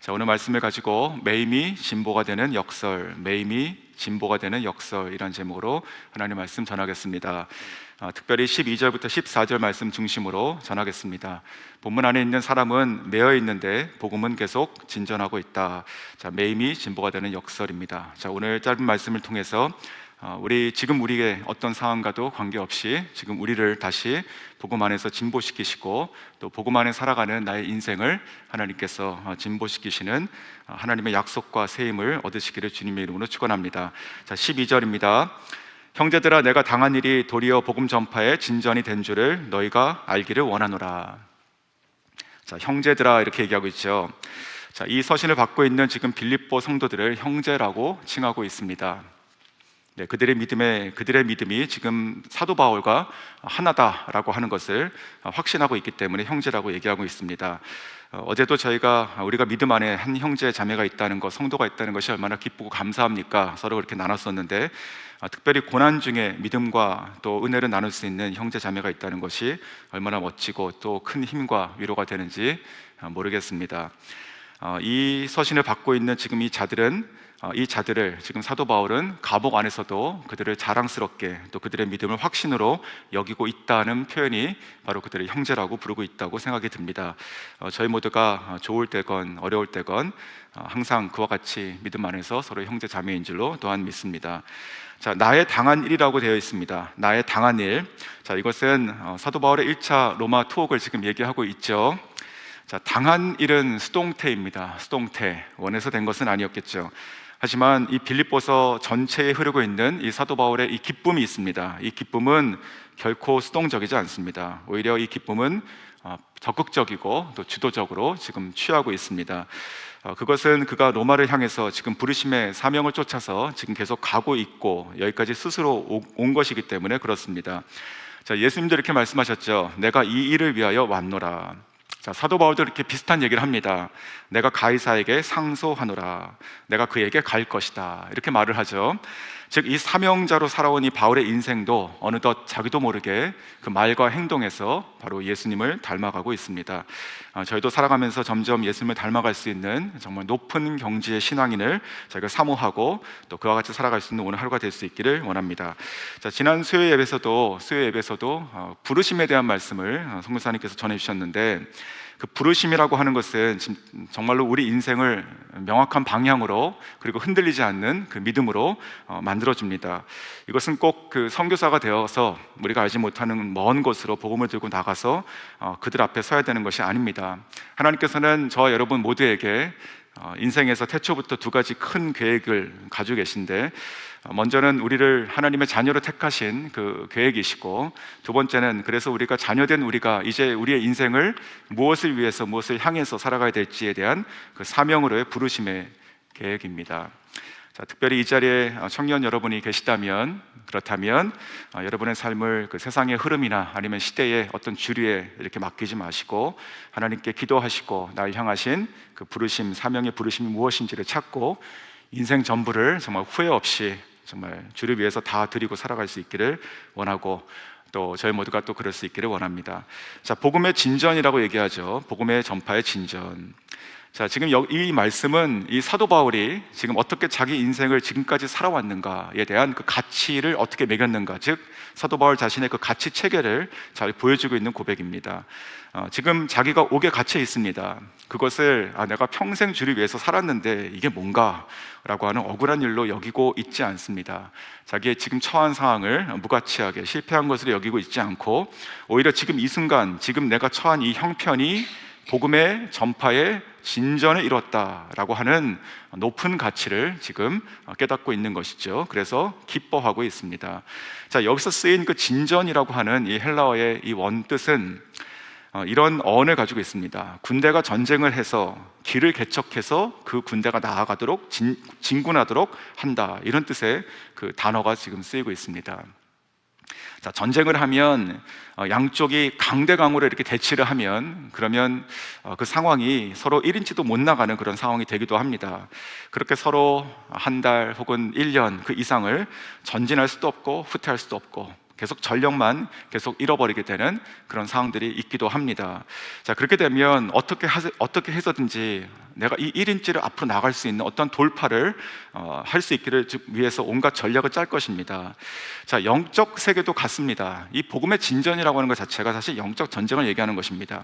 자, 오늘 말씀을 가지고 매임이 진보가 되는 역설, 매임이 진보가 되는 역설이란 제목으로 하나님 말씀 전하겠습니다. 특별히 12절부터 14절 말씀 중심으로 전하겠습니다. 본문 안에 있는 사람은 매여 있는데 복음은 계속 진전하고 있다. 자, 매임이 진보가 되는 역설입니다. 자, 오늘 짧은 말씀을 통해서 지금 우리의 어떤 상황과도 관계없이 지금 우리를 다시 복음 안에서 진보시키시고 또 복음 안에 살아가는 나의 인생을 하나님께서 진보시키시는 하나님의 약속과 세임을 얻으시기를 주님의 이름으로 축원합니다. 자, 12절입니다. 형제들아, 내가 당한 일이 도리어 복음 전파에 진전이 된 줄을 너희가 알기를 원하노라. 자, 형제들아 이렇게 얘기하고 있죠. 자, 이 서신을 받고 있는 지금 빌립보 성도들을 형제라고 칭하고 있습니다. 네, 그들의 믿음이 지금 사도 바울과 하나다라고 하는 것을 확신하고 있기 때문에 형제라고 얘기하고 있습니다. 어제도 우리가 믿음 안에 한 형제 자매가 있다는 것, 성도가 있다는 것이 얼마나 기쁘고 감사합니까? 서로 그렇게 나눴었는데 특별히 고난 중에 믿음과 또 은혜를 나눌 수 있는 형제 자매가 있다는 것이 얼마나 멋지고 또 큰 힘과 위로가 되는지 모르겠습니다. 이 서신을 받고 있는 지금 이 자들을 지금 사도 바울은 감옥 안에서도 그들을 자랑스럽게 또 그들의 믿음을 확신으로 여기고 있다는 표현이 바로 그들의 형제라고 부르고 있다고 생각이 듭니다. 저희 모두가 좋을 때건 어려울 때건 항상 그와 같이 믿음 안에서 서로 형제 자매인 줄로 또한 믿습니다. 자, 나의 당한 일이라고 되어 있습니다. 나의 당한 일. 자, 이것은 사도 바울의 1차 로마 투옥을 지금 얘기하고 있죠. 자, 당한 일은 수동태입니다. 수동태. 원해서 된 것은 아니었겠죠. 하지만 이 빌립보서 전체에 흐르고 있는 이 사도 바울의 이 기쁨이 있습니다. 이 기쁨은 결코 수동적이지 않습니다. 오히려 이 기쁨은 적극적이고 또 주도적으로 지금 취하고 있습니다. 그것은 그가 로마를 향해서 지금 부르심의 사명을 쫓아서 지금 계속 가고 있고 여기까지 스스로 온 것이기 때문에 그렇습니다. 자, 예수님도 이렇게 말씀하셨죠. 내가 이 일을 위하여 왔노라. 자, 사도 바울도 이렇게 비슷한 얘기를 합니다. 내가 가이사에게 상소하노라. 내가 그에게 갈 것이다. 이렇게 말을 하죠. 즉, 이 사명자로 살아온 이 바울의 인생도 어느덧 자기도 모르게 그 말과 행동에서 바로 예수님을 닮아가고 있습니다. 저희도 살아가면서 점점 예수님을 닮아갈 수 있는 정말 높은 경지의 신앙인을 저희가 사모하고 또 그와 같이 살아갈 수 있는 오늘 하루가 될 수 있기를 원합니다. 자, 지난 수요 예배에서도 부르심에 대한 말씀을 선교사님께서 전해주셨는데 그 부르심이라고 하는 것은 정말로 우리 인생을 명확한 방향으로 그리고 흔들리지 않는 그 믿음으로 만들어줍니다. 이것은 꼭 그 선교사가 되어서 우리가 알지 못하는 먼 곳으로 복음을 들고 나가서 그들 앞에 서야 되는 것이 아닙니다. 하나님께서는 저와 여러분 모두에게 인생에서 태초부터 두 가지 큰 계획을 가지고 계신데 먼저는 우리를 하나님의 자녀로 택하신 그 계획이시고 두 번째는 그래서 우리가 자녀된 우리가 이제 우리의 인생을 무엇을 위해서 무엇을 향해서 살아가야 될지에 대한 그 사명으로의 부르심의 계획입니다. 자, 특별히 이 자리에 청년 여러분이 계시다면 그렇다면 여러분의 삶을 그 세상의 흐름이나 아니면 시대의 어떤 주류에 이렇게 맡기지 마시고 하나님께 기도하시고 날 향하신 그 부르심, 사명의 부르심이 무엇인지를 찾고 인생 전부를 정말 후회 없이 정말 주를 위해서 다 드리고 살아갈 수 있기를 원하고 또 저희 모두가 또 그럴 수 있기를 원합니다. 자, 복음의 진전이라고 얘기하죠. 복음의 전파의 진전. 자, 지금 이 말씀은 이 사도 바울이 지금 어떻게 자기 인생을 지금까지 살아왔는가에 대한 그 가치를 어떻게 매겼는가, 즉 사도 바울 자신의 그 가치 체계를 잘 보여주고 있는 고백입니다. 지금 자기가 옥에 갇혀 있습니다. 그것을 내가 평생 주를 위해서 살았는데 이게 뭔가? 라고 하는 억울한 일로 여기고 있지 않습니다. 자기의 지금 처한 상황을 무가치하게 실패한 것으로 여기고 있지 않고 오히려 지금 이 순간, 지금 내가 처한 이 형편이 복음의 전파에 진전을 이뤘다라고 하는 높은 가치를 지금 깨닫고 있는 것이죠. 그래서 기뻐하고 있습니다. 자, 여기서 쓰인 그 진전이라고 하는 이 헬라어의 이 원뜻은 이런 어원을 가지고 있습니다. 군대가 전쟁을 해서 길을 개척해서 그 군대가 나아가도록 진군하도록 한다, 이런 뜻의 그 단어가 지금 쓰이고 있습니다. 자, 전쟁을 하면 양쪽이 강대강으로 이렇게 대치를 하면 그러면 그 상황이 서로 1인치도 못 나가는 그런 상황이 되기도 합니다. 그렇게 서로 한 달 혹은 1년 그 이상을 전진할 수도 없고 후퇴할 수도 없고 계속 전력만 계속 잃어버리게 되는 그런 상황들이 있기도 합니다. 자, 그렇게 되면 어떻게 해서든지 내가 이 1인지를 앞으로 나갈 수 있는 어떤 돌파를 할 수 있기를 위해서 온갖 전략을 짤 것입니다. 자, 영적 세계도 같습니다. 이 복음의 진전이라고 하는 것 자체가 사실 영적 전쟁을 얘기하는 것입니다.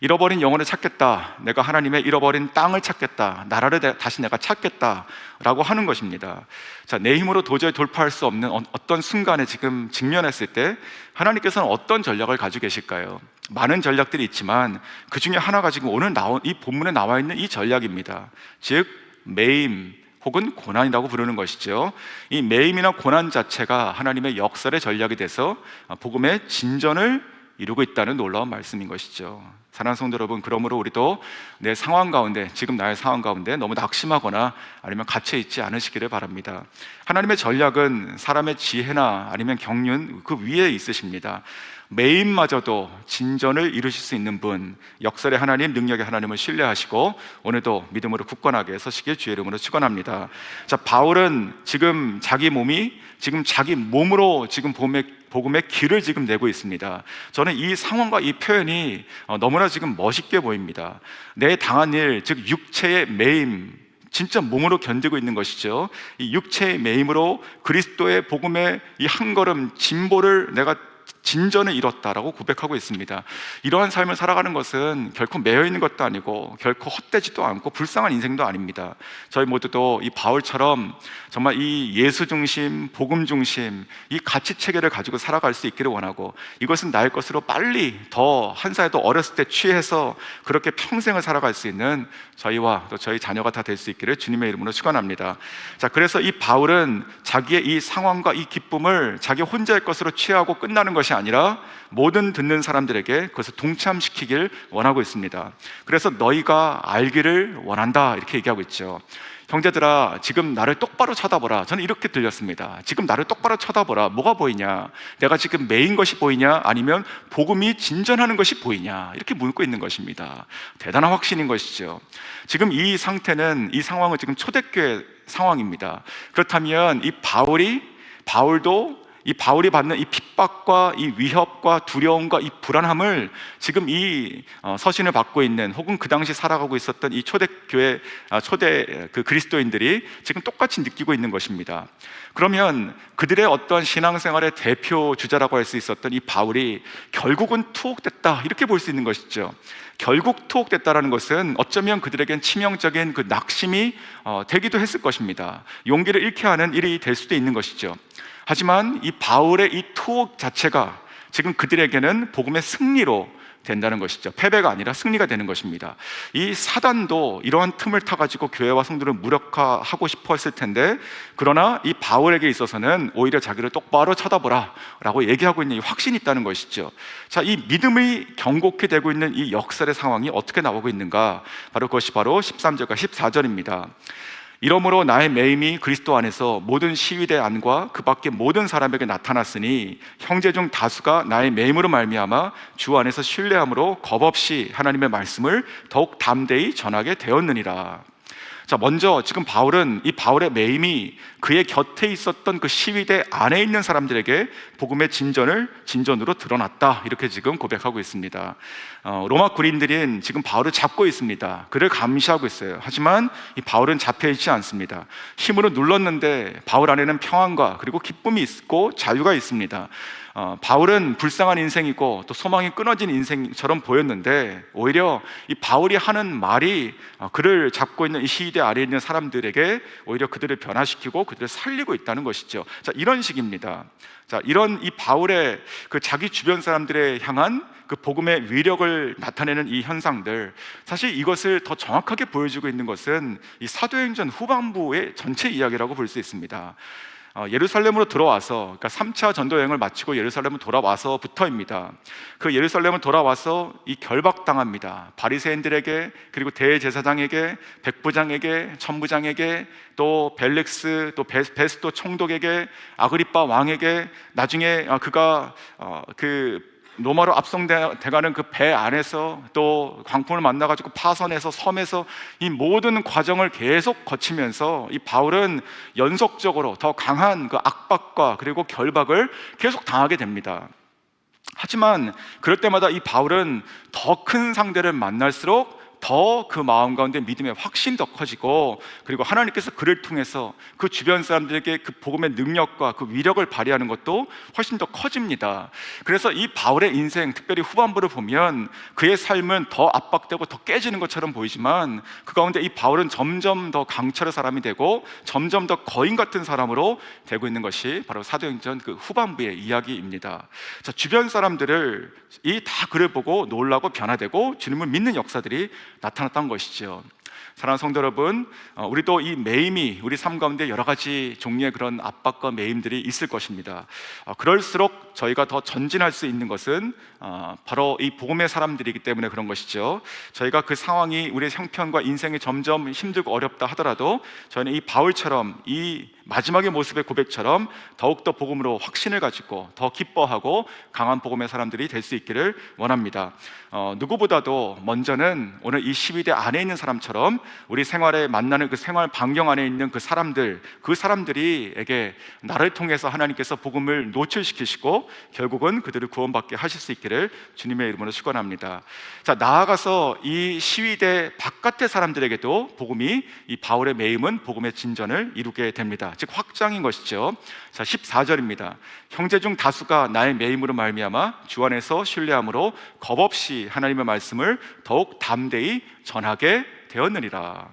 잃어버린 영혼을 찾겠다, 내가 하나님의 잃어버린 땅을 찾겠다, 나라를 다시 내가 찾겠다라고 하는 것입니다. 자, 내 힘으로 도저히 돌파할 수 없는 어떤 순간에 지금 직면했을 때 하나님께서는 어떤 전략을 가지고 계실까요? 많은 전략들이 있지만 그 중에 하나가 지금 오늘 이 본문에 나와 있는 이 전략입니다. 즉 매임 혹은 고난이라고 부르는 것이죠. 이 매임이나 고난 자체가 하나님의 역설의 전략이 돼서 복음의 진전을 이루고 있다는 놀라운 말씀인 것이죠. 사랑하는 성도 여러분, 그러므로 우리도 내 상황 가운데, 지금 나의 상황 가운데 너무 낙심하거나 아니면 갇혀 있지 않으시기를 바랍니다. 하나님의 전략은 사람의 지혜나 아니면 경륜 그 위에 있으십니다. 매임마저도 진전을 이루실 수 있는 분, 역설의 하나님, 능력의 하나님을 신뢰하시고 오늘도 믿음으로 굳건하게 서시길 주의 이름으로 축원합니다. 자, 바울은 지금 자기 몸으로 지금 복음의 길을 지금 내고 있습니다. 저는 이 상황과 이 표현이 너무나 지금 멋있게 보입니다. 내 당한 일, 즉 육체의 매임, 진짜 몸으로 견디고 있는 것이죠. 이 육체의 매임으로 그리스도의 복음의 이 한 걸음 진보를 내가 진전을 이뤘다라고 고백하고 있습니다. 이러한 삶을 살아가는 것은 결코 매여 있는 것도 아니고 결코 헛되지도 않고 불쌍한 인생도 아닙니다. 저희 모두도 이 바울처럼 정말 이 예수 중심, 복음 중심 이 가치 체계를 가지고 살아갈 수 있기를 원하고, 이것은 나의 것으로 빨리 더 한 살 더 어렸을 때 취해서 그렇게 평생을 살아갈 수 있는 저희와 또 저희 자녀가 다 될 수 있기를 주님의 이름으로 축원합니다. 자, 그래서 이 바울은 자기의 이 상황과 이 기쁨을 자기 혼자의 것으로 취하고 끝나는 것이 아니라 모든 듣는 사람들에게 그것을 동참시키길 원하고 있습니다. 그래서 너희가 알기를 원한다 이렇게 얘기하고 있죠. 형제들아, 지금 나를 똑바로 쳐다보라. 저는 이렇게 들렸습니다. 지금 나를 똑바로 쳐다보라. 뭐가 보이냐? 내가 지금 매인 것이 보이냐? 아니면 복음이 진전하는 것이 보이냐? 이렇게 묻고 있는 것입니다. 대단한 확신인 것이죠. 지금 이 상태는, 이 상황은 지금 초대교회 상황입니다. 그렇다면 이 바울이 받는 이 핍박과 이 위협과 두려움과 이 불안함을 지금 이 서신을 받고 있는, 혹은 그 당시 살아가고 있었던 이 초대 그 그리스도인들이 지금 똑같이 느끼고 있는 것입니다. 그러면 그들의 어떤 신앙생활의 대표 주자라고 할 수 있었던 이 바울이 결국은 투옥됐다 이렇게 볼 수 있는 것이죠. 결국 투옥됐다라는 것은 어쩌면 그들에겐 치명적인 그 낙심이 되기도 했을 것입니다. 용기를 잃게 하는 일이 될 수도 있는 것이죠. 하지만 이 바울의 이 투옥 자체가 지금 그들에게는 복음의 승리로 된다는 것이죠. 패배가 아니라 승리가 되는 것입니다. 이 사단도 이러한 틈을 타가지고 교회와 성도를 무력화하고 싶어 했을 텐데, 그러나 이 바울에게 있어서는 오히려 자기를 똑바로 쳐다보라 라고 얘기하고 있는 이 확신이 있다는 것이죠. 자, 이 믿음이 경고케 되고 있는 이 역설의 상황이 어떻게 나오고 있는가? 그것이 바로 13절과 14절입니다. 이러므로 나의 매임이 그리스도 안에서 모든 시위대 안과 그 밖의 모든 사람에게 나타났으니 형제 중 다수가 나의 매임으로 말미암아 주 안에서 신뢰함으로 겁없이 하나님의 말씀을 더욱 담대히 전하게 되었느니라. 자, 먼저 지금 바울은 이 바울의 매임이 그의 곁에 있었던 그 시위대 안에 있는 사람들에게 복음의 진전으로 드러났다 이렇게 지금 고백하고 있습니다. 로마 군인들은 지금 바울을 잡고 있습니다. 그를 감시하고 있어요. 하지만 이 바울은 잡혀 있지 않습니다. 힘으로 눌렀는데 바울 안에는 평안과 그리고 기쁨이 있고 자유가 있습니다. 바울은 불쌍한 인생이고 또 소망이 끊어진 인생처럼 보였는데, 오히려 이 바울이 하는 말이 그를 잡고 있는 이 시대 아래에 있는 사람들에게 오히려 그들을 변화시키고 그들을 살리고 있다는 것이죠. 자, 이런 식입니다. 자, 이런 이 바울의 그 자기 주변 사람들에 향한 그 복음의 위력을 나타내는 이 현상들, 사실 이것을 더 정확하게 보여주고 있는 것은 이 사도행전 후반부의 전체 이야기라고 볼 수 있습니다. 예루살렘으로 들어와서, 그러니까 3차 전도 여행을 마치고 예루살렘으로 돌아와서부터입니다. 그 예루살렘을 돌아와서 이 결박당합니다. 바리새인들에게, 그리고 대제사장에게, 백부장에게, 천부장에게, 또 벨릭스, 또 베스도 총독에게, 아그리빠 왕에게, 나중에 그가 로마로 압송돼가는 그 배 안에서 또 광풍을 만나가지고 파선해서 섬에서 이 모든 과정을 계속 거치면서 이 바울은 연속적으로 더 강한 그 압박과 그리고 결박을 계속 당하게 됩니다. 하지만 그럴 때마다 이 바울은 더 큰 상대를 만날수록 더 그 마음 가운데 믿음의 확신이 더 커지고, 그리고 하나님께서 그를 통해서 그 주변 사람들에게 그 복음의 능력과 그 위력을 발휘하는 것도 훨씬 더 커집니다. 그래서 이 바울의 인생, 특별히 후반부를 보면 그의 삶은 더 압박되고 더 깨지는 것처럼 보이지만, 그 가운데 이 바울은 점점 더 강철의 사람이 되고 점점 더 거인 같은 사람으로 되고 있는 것이 바로 사도행전 그 후반부의 이야기입니다. 자, 주변 사람들을 이 다 그를 보고 놀라고 변화되고 주님을 믿는 역사들이 나타났던 것이죠. 사랑하는 성도 여러분, 우리도 이 매임이 우리 삶 가운데 여러 가지 종류의 그런 압박과 매임들이 있을 것입니다. 그럴수록 저희가 더 전진할 수 있는 것은 바로 이 복음의 사람들이기 때문에 그런 것이죠. 저희가 그 상황이 우리의 형편과 인생이 점점 힘들고 어렵다 하더라도 저희는 이 바울처럼, 이 마지막의 모습의 고백처럼 더욱더 복음으로 확신을 가지고 더 기뻐하고 강한 복음의 사람들이 될 수 있기를 원합니다. 누구보다도 먼저는 오늘 이 12대 안에 있는 사람처럼 우리 생활에 만나는 그 생활 반경 안에 있는 그 사람들에게 나를 통해서 하나님께서 복음을 노출시키시고 결국은 그들을 구원받게 하실 수 있기를 주님의 이름으로 축원합니다. 자, 나아가서 이 시위대 바깥의 사람들에게도 복음이, 이 바울의 매임은 복음의 진전을 이루게 됩니다. 즉 확장인 것이죠. 자, 14절입니다. 형제 중 다수가 나의 매임으로 말미암아 주 안에서 신뢰함으로 겁없이 하나님의 말씀을 더욱 담대히 전하게 되었느니라.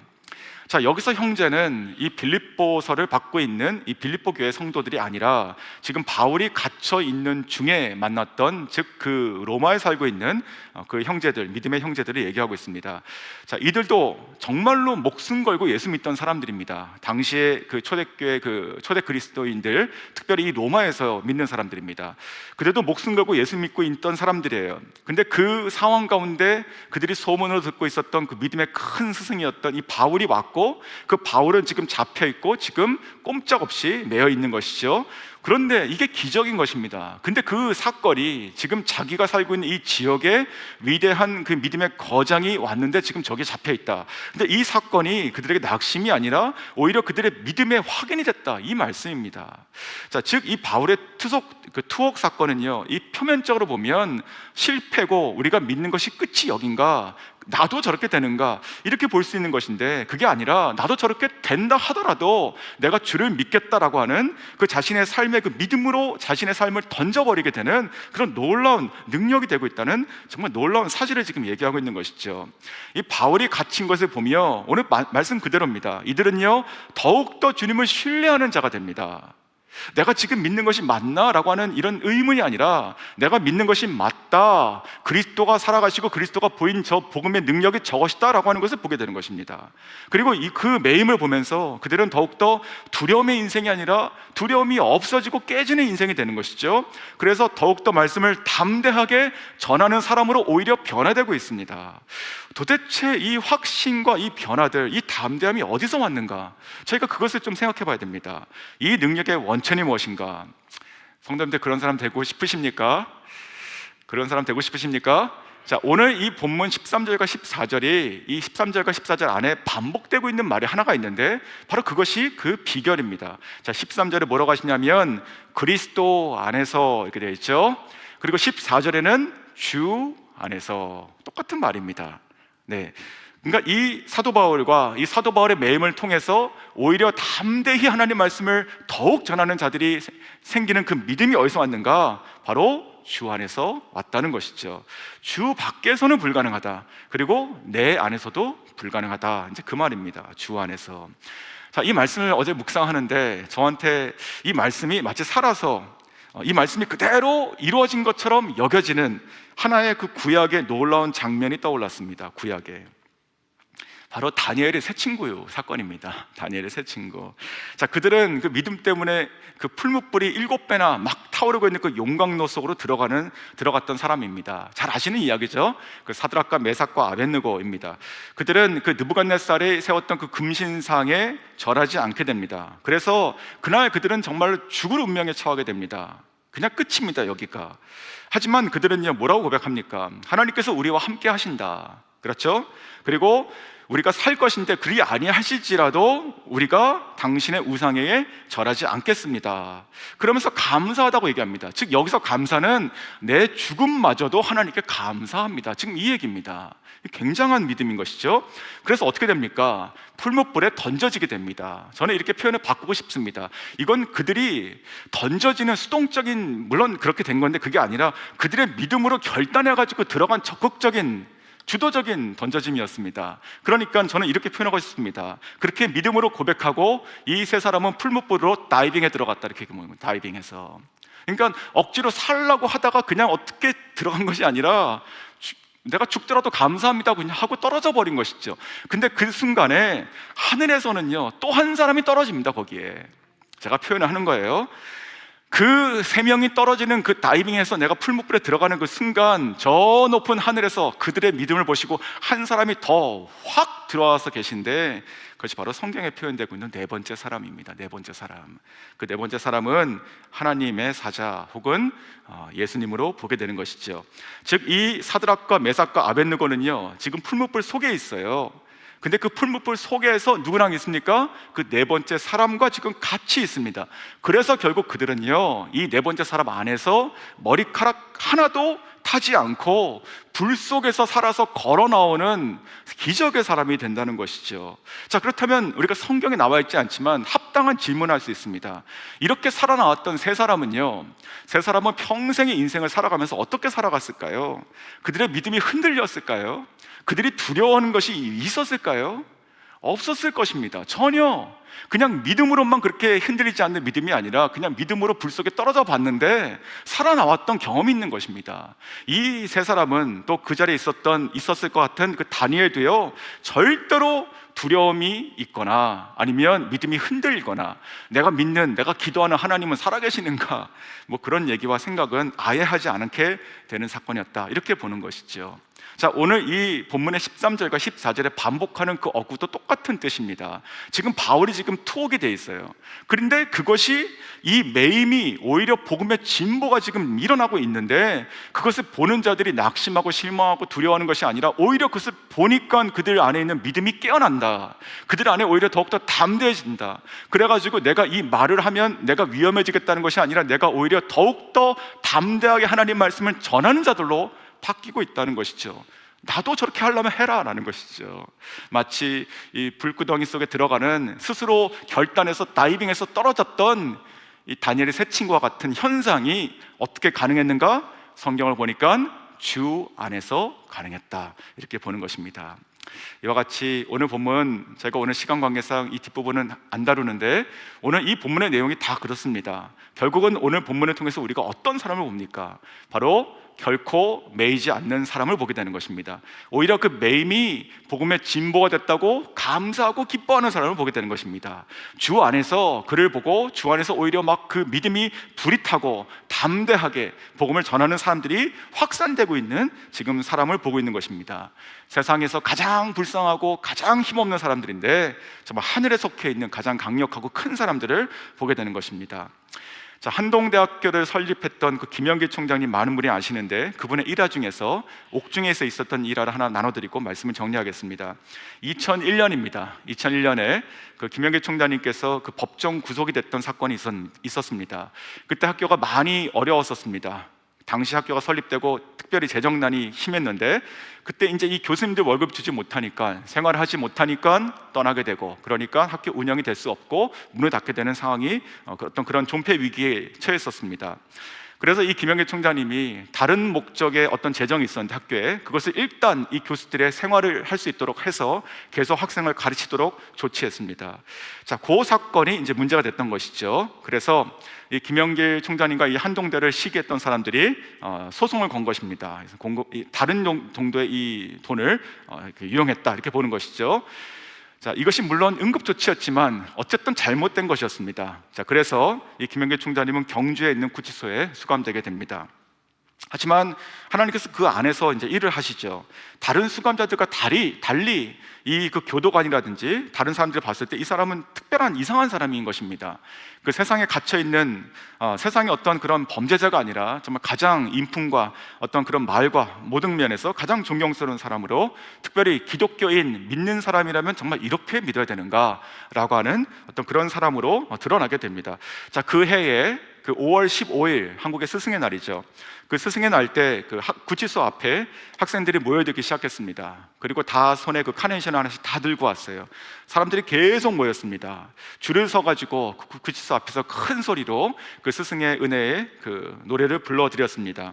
자, 여기서 형제는 이 빌립보서를 받고 있는 이 빌립보 교회 성도들이 아니라 지금 바울이 갇혀 있는 중에 만났던, 즉 그 로마에 살고 있는 그 형제들, 믿음의 형제들을 얘기하고 있습니다. 자, 이들도 정말로 목숨 걸고 예수 믿던 사람들입니다. 당시에 그 초대교회 그 초대 그리스도인들, 특별히 이 로마에서 믿는 사람들입니다. 그래도 목숨 걸고 예수 믿고 있던 사람들이에요. 근데 그 상황 가운데 그들이 소문으로 듣고 있었던 그 믿음의 큰 스승이었던 이 바울이 왔고, 그 바울은 지금 잡혀 있고 지금 꼼짝없이 매여 있는 것이죠. 그런데 이게 기적인 것입니다. 근데 그 사건이 지금 자기가 살고 있는 이 지역에 위대한 그 믿음의 거장이 왔는데 지금 저기 잡혀 있다. 근데 이 사건이 그들에게 낙심이 아니라 오히려 그들의 믿음의 확인이 됐다, 이 말씀입니다. 자, 즉 이 바울의 투옥 사건은요, 이 표면적으로 보면 실패고 우리가 믿는 것이 끝이 여긴가, 나도 저렇게 되는가, 이렇게 볼 수 있는 것인데, 그게 아니라 나도 저렇게 된다 하더라도 내가 주를 믿겠다라고 하는 그 자신의 삶의 그 믿음으로 자신의 삶을 던져버리게 되는 그런 놀라운 능력이 되고 있다는 정말 놀라운 사실을 지금 얘기하고 있는 것이죠. 이 바울이 갇힌 것을 보며 오늘 말씀 그대로입니다. 이들은요 더욱더 주님을 신뢰하는 자가 됩니다. 내가 지금 믿는 것이 맞나? 라고 하는 이런 의문이 아니라 내가 믿는 것이 맞다, 그리스도가 살아가시고 그리스도가 보인 저 복음의 능력이 저것이다 라고 하는 것을 보게 되는 것입니다. 그리고 그 매임을 보면서 그들은 더욱더 두려움의 인생이 아니라 두려움이 없어지고 깨지는 인생이 되는 것이죠. 그래서 더욱더 말씀을 담대하게 전하는 사람으로 오히려 변화되고 있습니다. 도대체 이 확신과 이 변화들, 이 담대함이 어디서 왔는가? 저희가 그것을 좀 생각해 봐야 됩니다. 이 능력의 원천이 무엇인가? 성도님들, 그런 사람 되고 싶으십니까? 그런 사람 되고 싶으십니까? 자, 오늘 이 본문 13절과 14절이 이 13절과 14절 안에 반복되고 있는 말이 하나가 있는데 바로 그것이 그 비결입니다. 자, 13절에 뭐라고 하시냐면 그리스도 안에서 이렇게 되어 있죠. 그리고 14절에는 주 안에서, 똑같은 말입니다. 네, 그러니까 이 사도 바울의 매임을 통해서 오히려 담대히 하나님 말씀을 더욱 전하는 자들이 생기는 그 믿음이 어디서 왔는가? 바로 주 안에서 왔다는 것이죠. 주 밖에서는 불가능하다, 그리고 내 안에서도 불가능하다, 이제 그 말입니다. 주 안에서. 자, 이 말씀을 어제 묵상하는데 저한테 이 말씀이 마치 살아서 이 말씀이 그대로 이루어진 것처럼 여겨지는 하나의 그 구약의 놀라운 장면이 떠올랐습니다. 구약에 바로 다니엘의 세 친구 사건입니다. 다니엘의 세 친구. 자, 그들은 그 믿음 때문에 그 풀무불이 7배나 막 타오르고 있는 그 용광로 속으로 들어갔던 사람입니다. 잘 아시는 이야기죠. 그 사드락과 메삭과 아벳느고입니다. 그들은 그 느부갓네살이 세웠던 그 금신상에 절하지 않게 됩니다. 그래서 그날 그들은 정말로 죽을 운명에 처하게 됩니다. 그냥 끝입니다, 여기가. 하지만 그들은요 뭐라고 고백합니까? 하나님께서 우리와 함께 하신다. 그렇죠? 그리고 우리가 살 것인데 그리 아니하실지라도 우리가 당신의 우상에 절하지 않겠습니다. 그러면서 감사하다고 얘기합니다. 즉 여기서 감사는 내 죽음마저도 하나님께 감사합니다. 지금 이 얘기입니다. 굉장한 믿음인 것이죠. 그래서 어떻게 됩니까? 풀무불에 던져지게 됩니다. 저는 이렇게 표현을 바꾸고 싶습니다. 이건 그들이 던져지는 수동적인, 물론 그렇게 된 건데 그게 아니라 그들의 믿음으로 결단해가지고 들어간 적극적인 주도적인 던져짐이었습니다. 그러니까 저는 이렇게 표현하고 싶습니다. 그렇게 믿음으로 고백하고 이 세 사람은 풀무불로 다이빙에 들어갔다, 이렇게 다이빙해서. 그러니까 억지로 살라고 하다가 그냥 어떻게 들어간 것이 아니라 내가 죽더라도 감사합니다 그냥 하고 떨어져 버린 것이죠. 근데 그 순간에 하늘에서는요 또 한 사람이 떨어집니다. 거기에 제가 표현을 하는 거예요. 그 세 명이 떨어지는 그 다이빙에서 내가 풀무불에 들어가는 그 순간 저 높은 하늘에서 그들의 믿음을 보시고 한 사람이 더 확 들어와서 계신데, 그것이 바로 성경에 표현되고 있는 네 번째 사람입니다. 네 번째 사람. 그 네 번째 사람은 하나님의 사자 혹은 예수님으로 보게 되는 것이죠. 즉 이 사드락과 메삭과 아벳느고는요 지금 풀무불 속에 있어요. 근데 그 풀무불 속에서 누구랑 있습니까? 그 네 번째 사람과 지금 같이 있습니다. 그래서 결국 그들은요 이 네 번째 사람 안에서 머리카락 하나도 타지 않고 불 속에서 살아서 걸어 나오는 기적의 사람이 된다는 것이죠. 자, 그렇다면 우리가 성경에 나와 있지 않지만 합당한 질문할 수 있습니다. 이렇게 살아나왔던 세 사람은요, 세 사람은 평생의 인생을 살아가면서 어떻게 살아갔을까요? 그들의 믿음이 흔들렸을까요? 그들이 두려워하는 것이 있었을까요? 없었을 것입니다. 전혀. 그냥 믿음으로만 그렇게 흔들리지 않는 믿음이 아니라 그냥 믿음으로 불 속에 떨어져 봤는데 살아나왔던 경험이 있는 것입니다. 이 세 사람은 또 그 자리에 있었을 것 같은 그 다니엘도요 절대로 두려움이 있거나 아니면 믿음이 흔들리거나 내가 믿는, 내가 기도하는 하나님은 살아계시는가, 뭐 그런 얘기와 생각은 아예 하지 않게 되는 사건이었다, 이렇게 보는 것이죠. 자, 오늘 이 본문의 13절과 14절에 반복하는 그 어구도 똑같은 뜻입니다. 지금 바울이 지금 투옥이 돼 있어요. 그런데 그것이 이 매임이 오히려 복음의 진보가 지금 일어나고 있는데 그것을 보는 자들이 낙심하고 실망하고 두려워하는 것이 아니라 오히려 그것을 보니까 그들 안에 있는 믿음이 깨어난다. 그들 안에 오히려 더욱더 담대해진다. 그래가지고 내가 이 말을 하면 내가 위험해지겠다는 것이 아니라 내가 오히려 더욱더 담대하게 하나님 말씀을 전하는 자들로 바뀌고 있다는 것이죠. 나도 저렇게 하려면 해라 라는 것이죠. 마치 이 불구덩이 속에 들어가는 스스로 결단해서 다이빙해서 떨어졌던 이 다니엘의 세 친구와 같은 현상이 어떻게 가능했는가? 성경을 보니까 주 안에서 가능했다, 이렇게 보는 것입니다. 이와 같이 오늘 본문, 제가 오늘 시간 관계상 이 뒷부분은 안 다루는데 오늘 이 본문의 내용이 다 그렇습니다. 결국은 오늘 본문을 통해서 우리가 어떤 사람을 봅니까? 바로 결코 매이지 않는 사람을 보게 되는 것입니다. 오히려 그 매임이 복음의 진보가 됐다고 감사하고 기뻐하는 사람을 보게 되는 것입니다. 주 안에서 그를 보고 주 안에서 오히려 막 그 믿음이 불이 타고 담대하게 복음을 전하는 사람들이 확산되고 있는 지금 사람을 보고 있는 것입니다. 세상에서 가장 불쌍하고 가장 힘없는 사람들인데 정말 하늘에 속해 있는 가장 강력하고 큰 사람들을 보게 되는 것입니다. 자, 한동대학교를 설립했던 그 김영길 총장님 많은 분이 아시는데 그분의 일화 중에서 옥중에서 있었던 일화를 하나 나눠드리고 말씀을 정리하겠습니다. 2001년입니다. 2001년에 그 김영길 총장님께서 그 법정 구속이 됐던 사건이 있었습니다. 그때 학교가 많이 어려웠었습니다. 당시 학교가 설립되고 특별히 재정난이 심했는데 그때 이제 이 교수님들 월급 주지 못하니까, 생활을 하지 못하니까 떠나게 되고, 그러니까 학교 운영이 될 수 없고 문을 닫게 되는 상황이 어떤 그런 존폐 위기에 처했었습니다. 그래서 이 김영길 총장님이 다른 목적의 어떤 재정이 있었는데 학교에 그것을 일단 이 교수들의 생활을 할 수 있도록 해서 계속 학생을 가르치도록 조치했습니다. 자, 그 사건이 이제 문제가 됐던 것이죠. 그래서 이 김영길 총장님과 이 한동대를 시기했던 사람들이 소송을 건 것입니다. 그래서 다른 정도의 이 돈을 이용했다, 이렇게 보는 것이죠. 자, 이것이 물론 응급조치였지만 어쨌든 잘못된 것이었습니다. 자, 그래서 이 김영길 총장님은 경주에 있는 구치소에 수감되게 됩니다. 하지만 하나님께서 그 안에서 이제 일을 하시죠. 다른 수감자들과 달리 이 그 교도관이라든지 다른 사람들이 봤을 때 이 사람은 특별한 이상한 사람인 것입니다. 그 세상에 갇혀 있는 세상의 어떤 그런 범죄자가 아니라 정말 가장 인품과 어떤 그런 말과 모든 면에서 가장 존경스러운 사람으로, 특별히 기독교인 믿는 사람이라면 정말 이렇게 믿어야 되는가라고 하는 어떤 그런 사람으로 드러나게 됩니다. 자, 그 해에 그 5월 15일 한국의 스승의 날이죠. 그 스승의 날 때 그 구치소 앞에 학생들이 모여들기 시작했습니다. 그리고 다 손에 그 카네이션 하나씩 다 들고 왔어요. 사람들이 계속 모였습니다. 줄을 서가지고 구치소 앞에서 큰 소리로 그 스승의 은혜의 그 노래를 불러드렸습니다.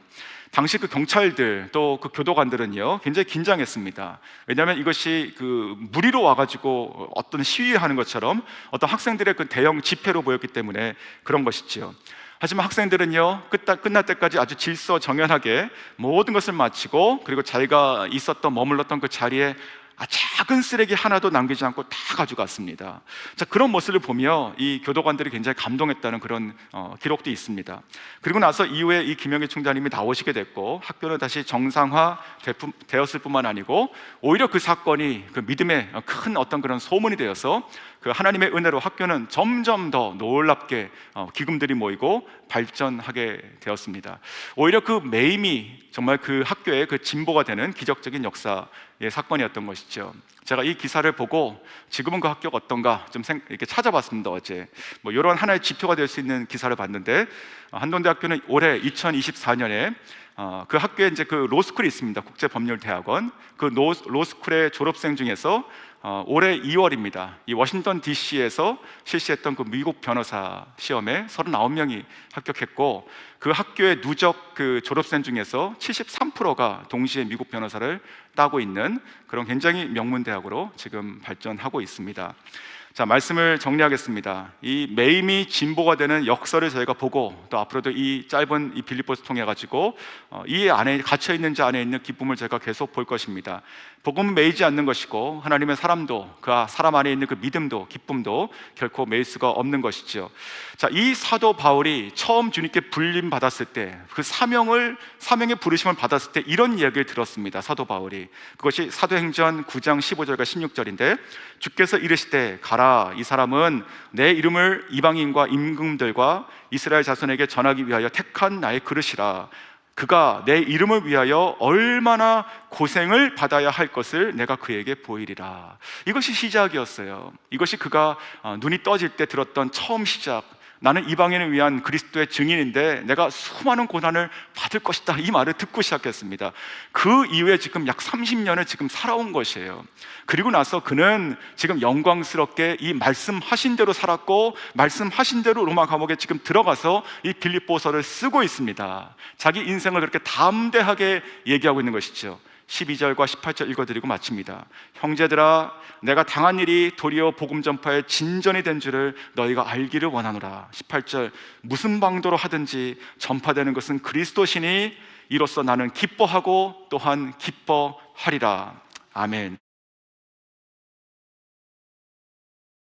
당시 그 경찰들 또 그 교도관들은요 굉장히 긴장했습니다. 왜냐하면 이것이 그 무리로 와가지고 어떤 시위하는 것처럼 어떤 학생들의 그 대형 집회로 보였기 때문에 그런 것이지요. 하지만 학생들은요 끝날 때까지 아주 질서정연하게 모든 것을 마치고, 그리고 자기가 머물렀던 그 자리에 작은 쓰레기 하나도 남기지 않고 다 가져갔습니다. 자, 그런 모습을 보며 이 교도관들이 굉장히 감동했다는 그런 기록도 있습니다. 그리고 나서 이후에 이 김영희 총장님이 나오시게 됐고, 학교는 다시 정상화 되었을 뿐만 아니고 오히려 그 사건이 그 믿음의 큰 어떤 그런 소문이 되어서 그 하나님의 은혜로 학교는 점점 더 놀랍게 기금들이 모이고 발전하게 되었습니다. 오히려 그 매임이 정말 그 학교의 그 진보가 되는 기적적인 역사의 사건이었던 것이죠. 제가 이 기사를 보고 지금은 그 학교가 어떤가 좀 이렇게 찾아봤습니다. 어제 이런 하나의 지표가 될 수 있는 기사를 봤는데, 한동대학교는 올해 2024년에 그 학교에 이제 그 로스쿨이 있습니다. 국제법률대학원. 그 로스쿨의 졸업생 중에서 올해 2월입니다. 이 워싱턴 DC에서 실시했던 그 미국 변호사 시험에 39명이 합격했고, 그 학교의 누적 그 졸업생 중에서 73%가 동시에 미국 변호사를 따고 있는 그런 굉장히 명문 대학으로 지금 발전하고 있습니다. 자, 말씀을 정리하겠습니다. 이 매임이 진보가 되는 역사를 저희가 보고, 또 앞으로도 이 짧은 이 빌립보서 통해 가지고 이 안에 갇혀 있는 자 안에 있는 기쁨을 제가 계속 볼 것입니다. 복음은 매이지 않는 것이고, 하나님의 사람도 그 사람 안에 있는 그 믿음도 기쁨도 결코 매일 수가 없는 것이죠. 자, 이 사도 바울이 처음 주님께 불림 받았을 때, 그 사명의 부르심을 받았을 때 이런 이야기를 들었습니다. 사도 바울이, 그것이 사도행전 9장 15절과 16절인데, 주께서 이르시되 가라, 이 사람은 내 이름을 이방인과 임금들과 이스라엘 자손에게 전하기 위하여 택한 나의 그릇이라. 그가 내 이름을 위하여 얼마나 고생을 받아야 할 것을 내가 그에게 보이리라. 이것이 시작이었어요. 이것이 그가 눈이 떠질 때 들었던 처음 시작. 나는 이방인을 위한 그리스도의 증인인데 내가 수많은 고난을 받을 것이다, 이 말을 듣고 시작했습니다. 그 이후에 지금 약 30년을 지금 살아온 것이에요. 그리고 나서 그는 지금 영광스럽게 이 말씀하신 대로 살았고, 말씀하신 대로 로마 감옥에 지금 들어가서 이 빌립보서를 쓰고 있습니다. 자기 인생을 그렇게 담대하게 얘기하고 있는 것이죠. 12절과 18절 읽어드리고 마칩니다. 형제들아, 내가 당한 일이 도리어 복음 전파의 진전이 된 줄을 너희가 알기를 원하노라. 18절, 무슨 방도로 하든지 전파되는 것은 그리스도시니 이로써 나는 기뻐하고 또한 기뻐하리라. 아멘.